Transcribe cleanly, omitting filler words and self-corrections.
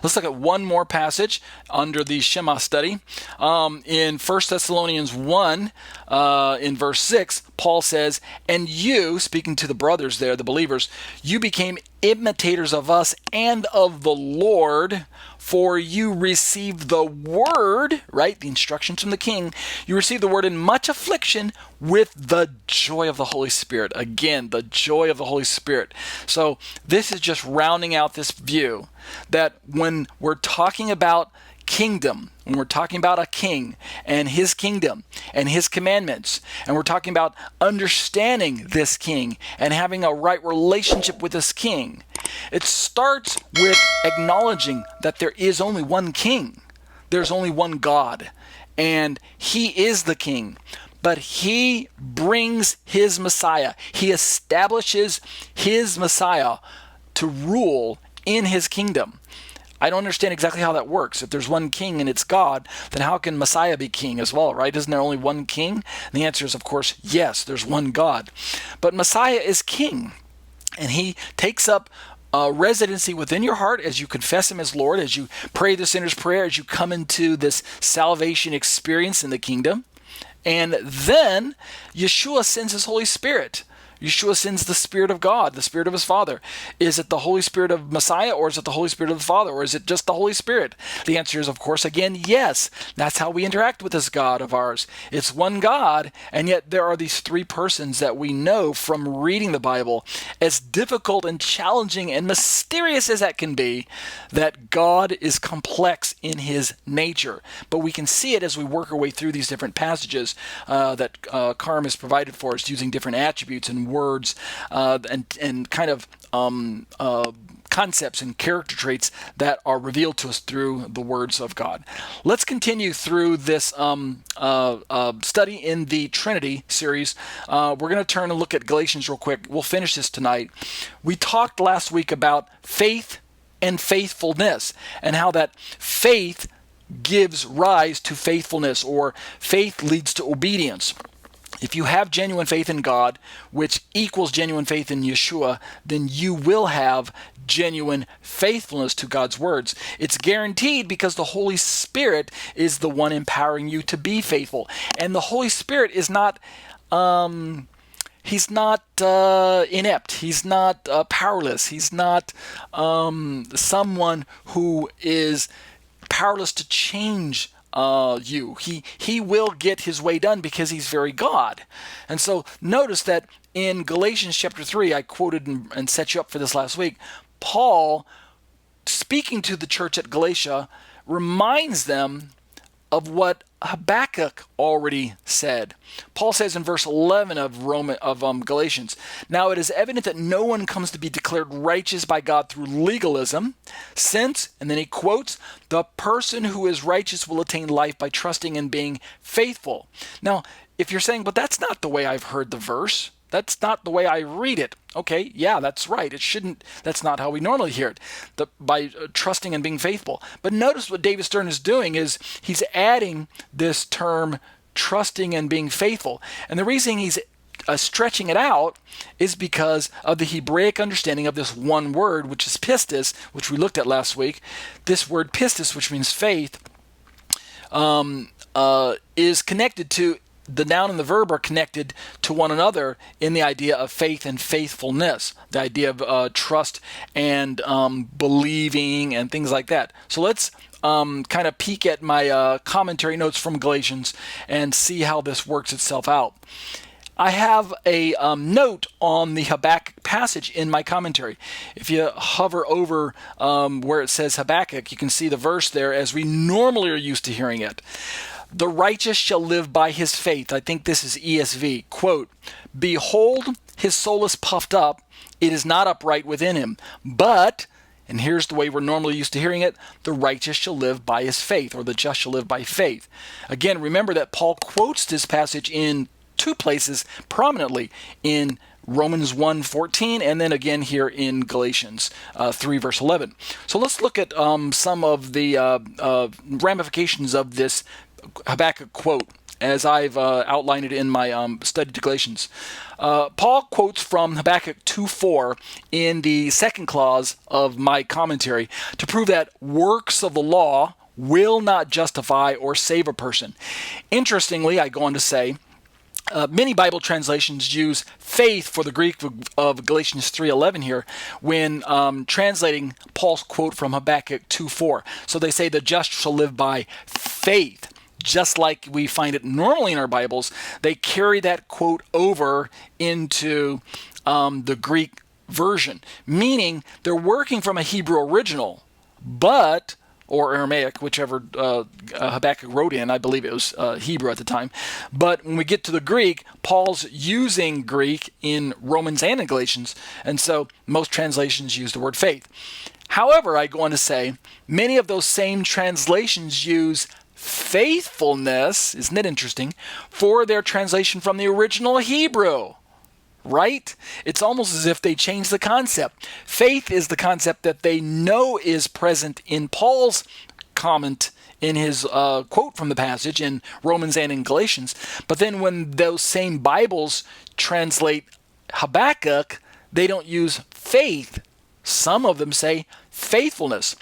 Let's look at one more passage under the Shema study. In 1 Thessalonians 1, in verse 6, Paul says, "And you," speaking to the brothers there, the believers, "you became imitators of us and of the Lord, for you received the word," right, the instructions from the king, "you received the word in much affliction with the joy of the Holy Spirit." Again, the joy of the Holy Spirit. So this is just rounding out this view that when we're talking about kingdom, when we're talking about a king and his kingdom and his commandments, and we're talking about understanding this king and having a right relationship with this king, it starts with acknowledging that there is only one king. There's only one God, and he is the king. But he brings his Messiah. He establishes his Messiah to rule in his kingdom. I don't understand exactly how that works. If there's one king and it's God, then how can Messiah be king as well, right? Isn't there only one king? And the answer is, of course, yes, there's one God. But Messiah is king, and he takes up residency within your heart as you confess him as Lord, as you pray the sinner's prayer, as you come into this salvation experience in the kingdom. And then Yeshua sends his Holy Spirit. Yeshua sends the Spirit of God, the Spirit of his Father. Is it the Holy Spirit of Messiah, or is it the Holy Spirit of the Father, or is it just the Holy Spirit? The answer is, of course, again, yes. That's how we interact with this God of ours. It's one God, and yet there are these three persons that we know from reading the Bible, as difficult and challenging and mysterious as that can be, that God is complex in his nature. But we can see it as we work our way through these different passages that CARM has provided for us, using different attributes and words and kind of concepts and character traits that are revealed to us through the words of God. Let's continue through this study in the Trinity series. We're going to turn and look at Galatians real quick. We'll finish this tonight. We talked last week about faith and faithfulness, and how that faith gives rise to faithfulness, or faith leads to obedience. If you have genuine faith in God, which equals genuine faith in Yeshua, then you will have genuine faithfulness to God's words. It's guaranteed because the Holy Spirit is the one empowering you to be faithful. And the Holy Spirit is not, he's not inept. He's not powerless. He's not someone who is powerless to change you. He will get his way done because he's very God. And so notice that in Galatians chapter 3, I quoted and set you up for this last week, Paul, speaking to the church at Galatia, reminds them of what Habakkuk already said. Paul says in verse 11 of Galatians, "Now it is evident that no one comes to be declared righteous by God through legalism, since," and then he quotes, "the person who is righteous will attain life by trusting and being faithful." Now, if you're saying, "But that's not the way I've heard the verse. That's not the way I read it." Okay, yeah, that's right. That's not how we normally hear it, by trusting and being faithful. But notice what David Stern is doing is he's adding this term, trusting and being faithful. And the reason he's stretching it out is because of the Hebraic understanding of this one word, which is pistis, which we looked at last week. This word pistis, which means faith, is connected to, the noun and the verb are connected to one another in the idea of faith and faithfulness, the idea of trust and believing and things like that. So let's kind of peek at my commentary notes from Galatians and see how this works itself out. I have a note on the Habakkuk passage in my commentary. If you hover over where it says Habakkuk, you can see the verse there as we normally are used to hearing it. "The righteous shall live by his faith." I think this is ESV. Quote, "Behold, his soul is puffed up. It is not upright within him. But," and here's the way we're normally used to hearing it, "the righteous shall live by his faith," or "the just shall live by faith." Again, remember that Paul quotes this passage in two places prominently, in Romans 1:14, and then again here in Galatians 3 verse 11. So let's look at some of the ramifications of this Habakkuk quote as I've outlined it in my study to Galatians. Paul quotes from Habakkuk 2:4 in the second clause of my commentary to prove that works of the law will not justify or save a person. Interestingly, I go on to say, many Bible translations use faith for the Greek of Galatians 3:11 here when translating Paul's quote from Habakkuk 2:4. So they say the just shall live by faith. Just like we find it normally in our Bibles, they carry that quote over into the Greek version, meaning they're working from a Hebrew original, or Aramaic, whichever Habakkuk wrote in. I believe it was Hebrew at the time. But when we get to the Greek, Paul's using Greek in Romans and in Galatians, and so most translations use the word faith. However, I go on to say, many of those same translations use faithfulness, isn't it interesting, for their translation from the original Hebrew. Right? It's almost as if they changed the concept. Faith is the concept that they know is present in Paul's comment in his quote from the passage in Romans and in Galatians. But then when those same Bibles translate Habakkuk, they don't use faith. Some of them say faithfulness.